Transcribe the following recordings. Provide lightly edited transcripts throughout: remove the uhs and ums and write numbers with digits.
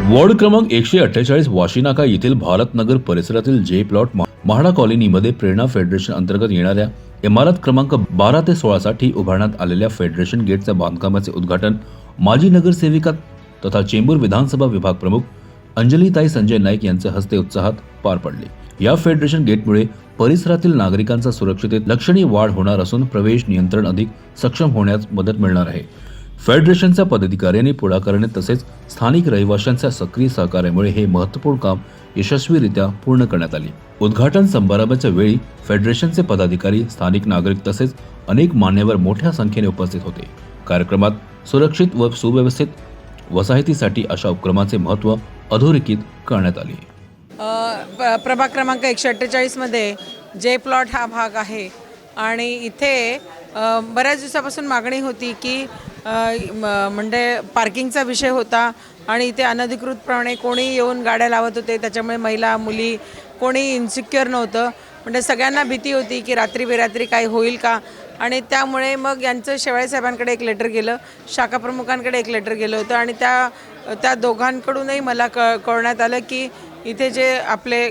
Ward क्रमांक 148 वाशीनाका येथील भारतनगर परिसरातील जे प्लॉट म्हाडा कॉलनीमध्ये प्रेरणा फेडरेशन अंतर्गत येणाऱ्या इमारत क्रमांक 12 ते 16 साठी उभारण्यात आलेल्या फेडरेशन गेटच्या बांधकामाचे उद्घाटन माजी नगरसेविका तथा चेंबूर विधानसभा विभाग प्रमुख अंजलीताई संजय नाईक यांच्या हस्ते उत्साहात पार पडले। या फेडरेशन गेटमुळे परिसरातील नागरिकांचा सुरक्षिततेत लक्षणीय वाढ होणार असून प्रवेश नियंत्रण अधिक सक्षम होण्यास मदत मिळणार आहे। फेडरेशनच्या पदाधिकाऱ्यांनी पुढाकाराने तसेच स्थानिक रहिवाशांच्या सक्रिय सहकार्यामुळे हे महत्त्वपूर्ण काम यशस्वीरित्या पूर्ण करण्यात आले। उद्घाटन समारंभाच्या वेळी फेडरेशनचे पदाधिकारी, स्थानिक नागरिक तसेच अनेक मान्यवर मोठ्या संख्येने उपस्थित होते। कार्यक्रमात सुरक्षित व सुव्यवस्थित वसाहतीसाठी अशा उपक्रमाचे महत्त्व अधोरेखित करण्यात आले। प्रभाग क्रमांक 148 मध्ये जे प्लॉट हा भाग आहे आणि इथे बऱ्याच दिवसापासून मागणी होती की म्हणजे पार्किंगचा विषय होता आणि इथे अनधिकृतपणे कोणी येऊन गाड्या लावत होते, त्याच्यामुळे महिला मुली कोणी इन्सिक्युअर नव्हतं। म्हणजे सगळ्यांना भीती होती की रात्री बेरात्री काय होईल का, आणि त्यामुळे मग यांचं शेवाळे साहेबांकडे एक लेटर गेलं, शाखा प्रमुखांकडे एक लेटर गेलं होतं आणि त्या दोघांकडूनही मला कळण्यात आलं की इथे जे आपले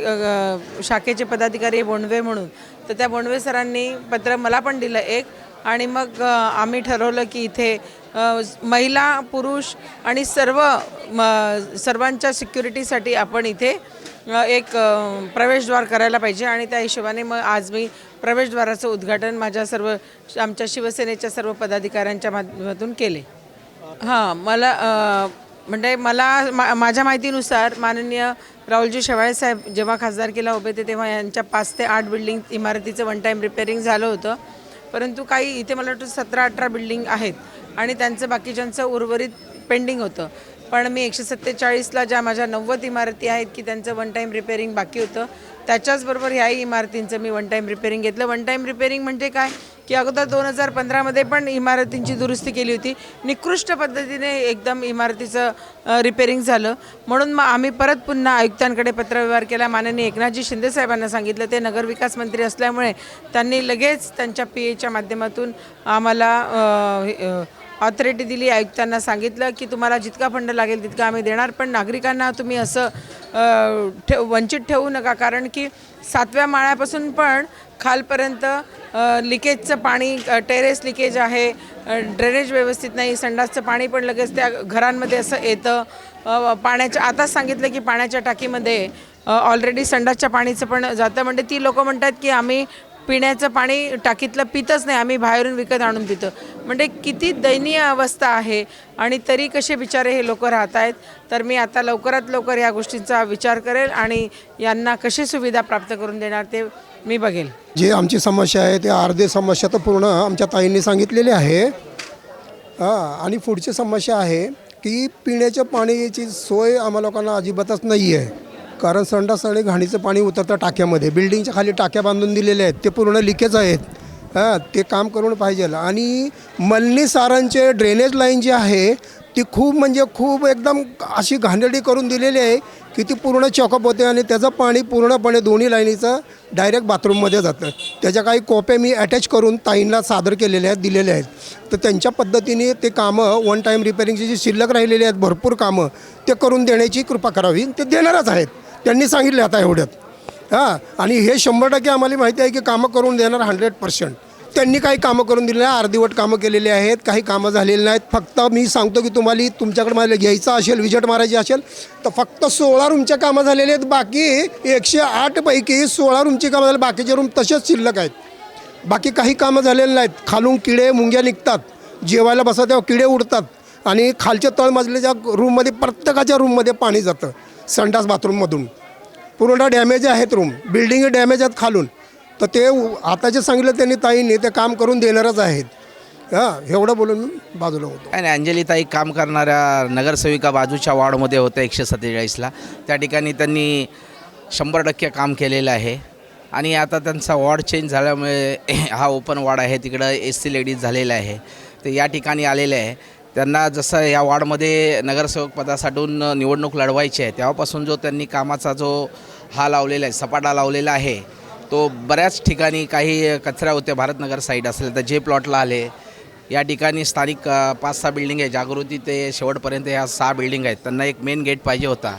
शाखेचे पदाधिकारी बोंडवे म्हणून, तर त्या बोंडवे सरांनी पत्र मला पण दिलं एक, आणि मग आम्ही ठरवलं की इथे महिला पुरुष आणि सर्वांच्या सिक्युरिटीसाठी आपण इथे एक प्रवेशद्वार करायला पाहिजे, आणि त्या हिशोबाने मग आज मी प्रवेशद्वाराचं उद्घाटन आमच्या शिवसेनेच्या सर्व पदाधिकाऱ्यांच्या माध्यमातून केले। हां, म्हणजे माझ्या माहितीनुसार माननीय राहुलजी शेवाळे साहेब जेव्हा खासदारकीला उभे होते तेव्हा यांच्या 5 ते 8 बिल्डिंग इमारतीचं वन टाईम रिपेअरिंग झालं होतं, परंतु काही इथे मला वाटतं 17-18 बिल्डिंग आहेत आणि त्यांचं बाकीच्यांचं उर्वरित पेंडिंग होतं। पण मी 147ला ज्या माझ्या 90 इमारती आहेत की त्यांचं वन टाईम रिपेअरिंग बाकी होतं, त्याच्याचबरोबर ह्याही इमारतींचं मी वन टाईम रिपेअरिंग घेतलं। वन टाईम रिपेअरिंग म्हणजे काय की अगोदर 2015मध्ये पण इमारतींची दुरुस्ती केली होती, निकृष्ट पद्धतीने एकदम इमारतीचं रिपेअरिंग झालं, म्हणून मग आम्ही परत पुन्हा आयुक्तांकडे पत्रव्यवहार केला। माननीय एकनाथजी शिंदे साहेबांना सांगितलं, ते नगरविकास मंत्री असल्यामुळे त्यांनी लगेच त्यांच्या PAच्या माध्यमातून आम्हाला ऑथॉरिटी दिली। आयुक्तांना सांगितलं की तुम्हाला जितका फंड लागेल तितका आम्ही देणार, पण नागरिकांना तुम्ही असं वंचित ठेवू नका, कारण की 7व्या माळ्यापासून पण खालपर्यंत लिकेजचं पाणी, टेरेस लिकेज आहे, ड्रेनेज व्यवस्थित नाही, संडासचं पाणी पण लगेच त्या घरांमध्ये असं येतं। पाण्याच्या आताच सांगितलं की पाण्याच्या टाकीमध्ये ऑलरेडी संडासच्या पाणीचं पण जातं, म्हणजे ती लोकं म्हणतात की आम्ही पिण्याचं पाणी टाकीतलं पितच नाही, आम्ही बाहेरून विकत आणून पितो। म्हणजे किती दयनीय अवस्था आहे, आणि तरी कसे बिचारे हे लोक राहत आहेत। तर मी आता लवकरात लवकर या गोष्टींचा विचार करेल आणि यांना कशी सुविधा प्राप्त करून देणार ते मी बघेल। जी आमची समस्या आहे ते अर्धे समस्या तर पूर्ण आमच्या ताईंनी सांगितलेली आहे। आणि पुढची समस्या आहे की पिण्याच्या पाण्याची सोय आम्हा लोकांना अजिबातच नाही आहे, कारण संडास आणि घाणीचं पाणी उतरतं टाक्यामध्ये। बिल्डिंगच्या खाली टाक्या बांधून दिलेल्या आहेत, ते पूर्ण लिकेज आहेत। ते काम करून पाहिजे। आणि मलनी सारांचे ड्रेनेज लाईन जी आहे ती खूप एकदम अशी घाणेरडी करून दिलेली आहे की ती पूर्ण चॉकअप होते आणि त्याचं पाणी पूर्णपणे दोन्ही लाईनीचं डायरेक्ट बाथरूममध्ये जातं। त्याच्या काही कॉप्या मी अटॅच करून ताईंना सादर केलेल्या आहेत, दिलेल्या आहेत। तर त्यांच्या पद्धतीने ते कामं वन टाईम रिपेअरिंगची जी शिल्लक राहिलेली आहेत भरपूर कामं ते करून देण्याची कृपा करावी, ते देणारच आहेत, त्यांनी सांगितले आता एवढ्यात। आणि हे 100% आम्हाला माहिती आहे की कामं करून देणार 100%। त्यांनी काही कामं करून दिले नाही, अर्धवट कामं केलेली आहेत, काही कामं झालेली नाहीत। फक्त मी सांगतो की तुम्हाला तुमच्याकडे मला घ्यायचं असेल, विजिट मारायची असेल तर फक्त 16 रूमच्या कामं झालेले आहेत। बाकी 108 पैकी 16 रूमची कामं झाली, बाकीचे रूम तसेच शिल्लक आहेत। बाकी काही कामं झालेली नाहीत। खालून किडे मुंग्या निघतात, जेवायला बसा तेव्हा किडे उडतात आणि खालच्या तळमजल्याच्या रूममध्ये प्रत्येकाच्या रूममध्ये पाणी जातं, संडास बाथरूममधून पूर्ण डॅमेज आहेत रूम, बिल्डिंग डॅमेज आहेत खालून। तर ते आता जे सांगितलं त्यांनी ताईंनी ते काम करून देणारच आहेत। एवढं बोलून मी बाजूला होतो। आणि अंजलीताई काम करणाऱ्या नगरसेविका बाजूच्या वॉर्डमध्ये होत्या 147ला, त्या ठिकाणी त्यांनी 100% काम केलेलं आहे। आणि आता त्यांचा वॉर्ड चेंज झाल्यामुळे हा ओपन वॉर्ड आहे, तिकडं SC लेडीज झालेला आहे, ते या ठिकाणी आलेले आहे। त्यांना जसं या वॉर्डमध्ये नगरसेवक पदासाठून निवडणूक लढवायची आहे तेव्हापासून जो त्यांनी कामाचा जो हा लावलेला आहे, सपाटा लावलेला आहे, तो बऱ्याच ठिकाणी काही कचरा होते, भारतनगर साईड असेल तर जे प्लॉटला आले या ठिकाणी स्थानिक 5-6 बिल्डिंग आहे, जागृती ते शेवटपर्यंत ह्या 6 बिल्डिंग आहेत. त्यांना एक मेन गेट पाहिजे होता.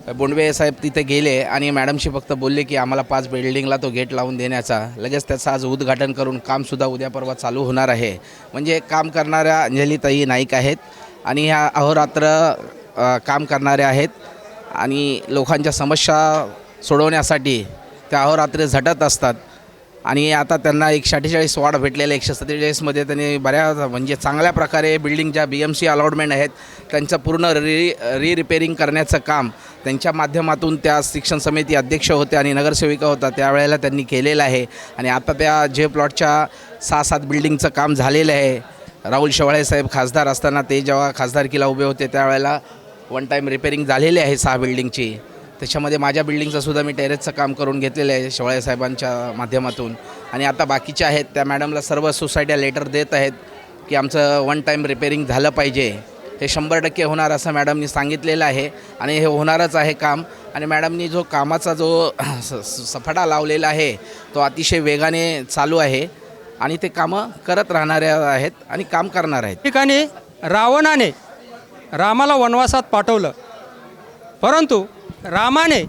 बोंडवे साहेब तिथे गेले आणि मॅडमशी फक्त बोलले की आम्हाला 5 बिल्डिंगला तो गेट लावून देण्याचा. लगेच त्याचं आज उद्घाटन करून कामसुद्धा उद्या परवा चालू होणार आहे. म्हणजे काम करणाऱ्या अंजलीताई नाईक आहेत आणि ह्या अहोरात्र काम करणाऱ्या आहेत आणि लोकांच्या समस्या सोडवण्यासाठी त्या अहोरात्री झटत असतात. आणि आता त्यांना 148 वॉर्ड भेटलेले, 147मध्ये त्यांनी बऱ्याच म्हणजे चांगल्या प्रकारे बिल्डिंग ज्या BMC अलॉटमेंट आहेत त्यांचं पूर्ण रिपेअरिंग करण्याचं काम त्यांच्या माध्यमातून त्या शिक्षण समिती अध्यक्ष होते आणि नगरसेविका होता त्यावेळेला त्यांनी केलेलं आहे. आणि आता त्या जे प्लॉटच्या 6-7 बिल्डिंगचं काम झालेलं आहे. राहुल शेवाळे साहेब खासदार असताना ते जेव्हा खासदारकीला उभे होते त्यावेळेला वन टाईम रिपेअरिंग झालेली आहे 6 बिल्डिंगची. त्याच्यामध्ये माझ्या बिल्डिंगचं सुद्धा मी टेरेसचं काम करून घेतलेलं आहे शेवाळे साहेबांच्या माध्यमातून. आणि आता बाकीच्या आहेत त्या मॅडमला सर्व सोसायट्या लेटर देत आहेत की आमचं वन टाईम रिपेअरिंग झालं पाहिजे. हे 100% होणार असं मॅडमनी सांगितलेलं आहे आणि हे होणारच आहे काम. आणि मॅडमनी जो कामाचा जो सफाटा लावलेला आहे तो अतिशय वेगाने चालू आहे आणि ते कामं करत राहणारे आहेत आणि काम करणार आहेत. ठिकाणी रावणाने रामाला वनवासात पाठवलं, परंतु रामाने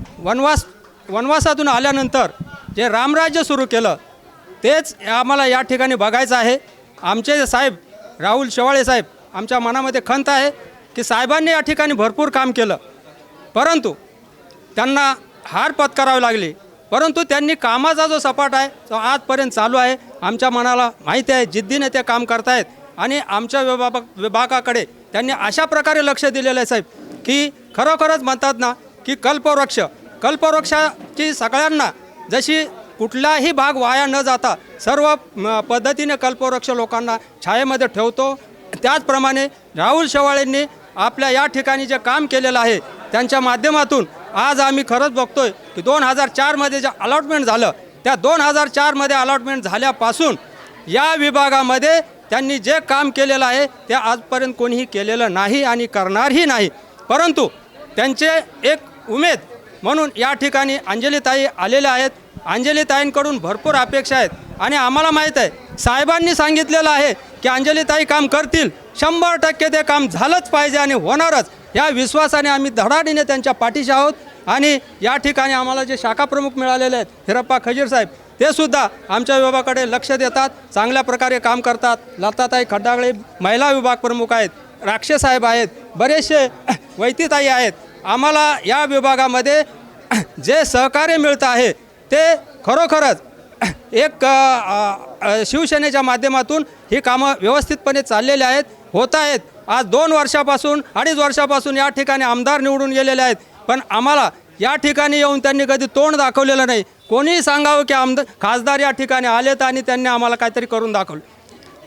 वनवासातून आल्यानंतर जे रामराज्य सुरू केलं तेच आम्हाला या ठिकाणी बघायचं आहे. आमचे साहेब राहुल शेवाळे साहेब, आमच्या मनामध्ये खंत आहे की साहेबांनी या ठिकाणी भरपूर काम केलं, परंतु त्यांना हार पत्करावी लागली. परंतु त्यांनी कामाचा जो सपाट आहे तो आजपर्यंत चालू आहे. आमच्या मनाला माहिती आहे जिद्दीने ते काम करतायत आणि आमच्या विभागाकडे त्यांनी अशा प्रकारे लक्ष दिलेलं आहे साहेब की खरोखरच म्हणतात ना की कल्पवृक्षाची सगळ्यांना जशी कुठलाही भाग वाया न जाता सर्व पद्धतीने कल्पवृक्ष लोकांना छायेमध्ये ठेवतो, त्याचप्रमाणे राहुल शेवाळेंनी आपल्या या ठिकाणी जे काम केलेलं आहे त्यांच्या माध्यमातून आज आम्ही खरंच बघतोय की 2004मध्ये जे अलॉटमेंट झालं त्या 2004मध्ये अलॉटमेंट झाल्यापासून या विभागामध्ये त्यांनी जे काम केलेलं आहे ते आजपर्यंत कोणीही केलेलं नाही आणि करणारही नाही. परंतु त्यांचे एक उमेद म्हणून या ठिकाणी अंजलीताई आलेल्या आहेत. अंजलीताईंकडून भरपूर अपेक्षा आहेत आणि आम्हाला माहीत आहे साहेबांनी सांगितलेलं आहे की अंजलीताई काम करतील, 100% ते काम झालंच पाहिजे आणि होणारच. या विश्वासाने आम्ही धडाडीने त्यांच्या पाठीशी आहोत. आणि या ठिकाणी आम्हाला जे शाखा प्रमुख मिळालेले आहेत हिरप्पा खजीर साहेब, ते सुद्धा आमच्या विभागाकडे लक्ष देतात, चांगल्या प्रकारे काम करतात. लताताई खड्डागळे महिला विभाग प्रमुख आहेत, राक्षे साहेब आहेत, बरेचसे वैतीताई आहेत. आम्हाला या विभागामध्ये जे सहकार्य मिळतं आहे ते खरोखरच एक शिवसेनेच्या माध्यमातून ही कामं व्यवस्थितपणे चाललेली आहेत, होत आहेत. आज 2 वर्षापासून 2.5 वर्षापासून या ठिकाणी आमदार निवडून गेलेले आहेत, पण आम्हाला या ठिकाणी येऊन त्यांनी कधी तोंड दाखवलेलं नाही. कोणीही सांगावं की खासदार या ठिकाणी आलेत आणि त्यांनी आम्हाला काहीतरी करून दाखवलं.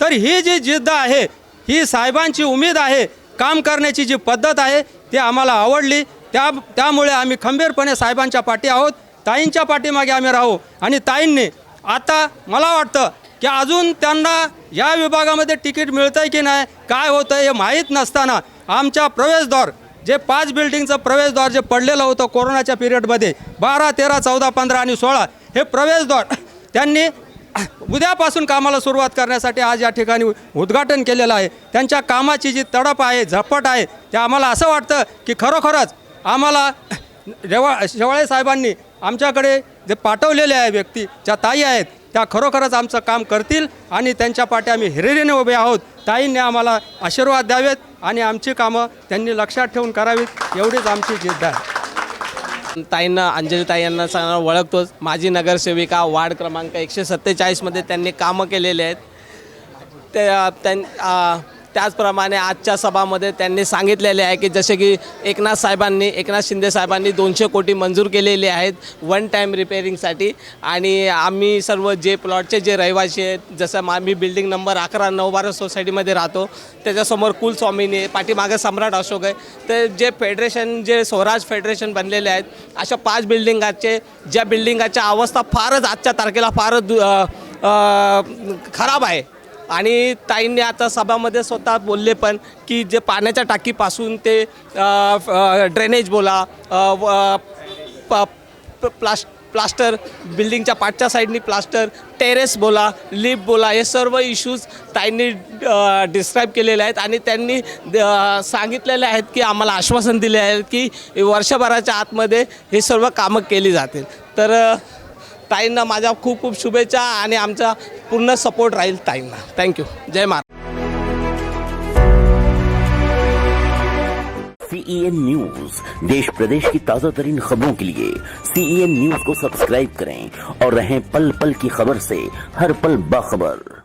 तर ही जी जिद्द आहे, ही साहेबांची उमेद आहे, काम करण्याची जी पद्धत आहे ती आम्हाला आवडली. त्यामुळे आम्ही खंबीरपणे साहेबांच्या पाठी आहोत, ताईंच्या पाठीमागे आम्ही राहू. आणि ताईंनी आता मला वाटतं की अजून त्यांना या विभागामध्ये तिकीट मिळतं आहे की नाही, काय होतं हे माहीत नसताना आमच्या प्रवेशद्वार जे 5 बिल्डिंगचं प्रवेशद्वार जे पडलेलं होतं कोरोनाच्या पिरियडमध्ये 12, 13, 14, 15 आणि 16 हे प्रवेशद्वार त्यांनी उद्यापासून कामाला सुरुवात करण्यासाठी आज या ठिकाणी उद्घाटन केलेलं आहे. त्यांच्या कामाची जी तडप आहे, झपट आहे, ते आम्हाला असं वाटतं की खरोखरच आम्हाला शेवाळे साहेबांनी आमच्याकडे जे पाठवलेले आहे व्यक्ती ज्या ताई आहेत त्या खरोखरच आमचं काम करतील आणि त्यांच्या पाठी आम्ही हिरिरीने उभे आहोत. ताईंनी आम्हाला आशीर्वाद द्यावेत आणि आमची कामं त्यांनी लक्षात ठेवून करावीत, एवढीच आमची जिद्द आहे. ताईंना अंजलीताई यांना चांगला ओळखतोच. माजी नगरसेविका वार्ड क्रमांक 147मध्ये त्यांनी कामं केलेले आहेत. त्याचप्रमाणे आजच्या सभामध्ये त्यांनी सांगितलेले आहे की जसे की एकनाथ शिंदे साहेबांनी 200 कोटी मंजूर केलेले आहेत वन टाईम रिपेअरिंगसाठी. आणि आम्ही सर्व जे प्लॉटचे जे रहिवासी आहेत, जसं आम्ही बिल्डिंग नंबर 11 9-12 सोसायटीमध्ये राहतो, त्याच्यासमोर कुलस्वामिनी आहे, पाठीमागे सम्राट अशोक आहे. तर जे फेडरेशन जे स्वराज फेडरेशन बनलेले आहेत अशा 5 बिल्डिंगाचे ज्या बिल्डिंगाच्या अवस्था फारच आजच्या तारखेला फारच खराब आहे. आणि ताईंनी आता सभामध्ये स्वतः बोलले पण की जे पाण्याच्या टाकीपासून ते ड्रेनेज बोला, प्लास्टर बिल्डिंगच्या पाठच्या साईडनी प्लास्टर टेरेस बोला, लिफ्ट बोला, हे सर्व इश्यूज ताईंनी डिस्क्राईब केलेले आहेत आणि त्यांनी सांगितलेले आहेत की आम्हाला आश्वासन दिले आहे की वर्षभराच्या आतमध्ये हे सर्व कामं केली जातील. तर ताईंना माझ्या खूप खूप शुभेच्छा आणि आमचा पूर्ण सपोर्ट राहील ताईंना. थँक्यू. जय महाराज. CEN न्यूज, देश प्रदेश की ताज़ा तरीन खबरों के लिए CEN न्यूज को सब्सक्राइब करें और रहें पल पल की खबर से हर पल बाखबर.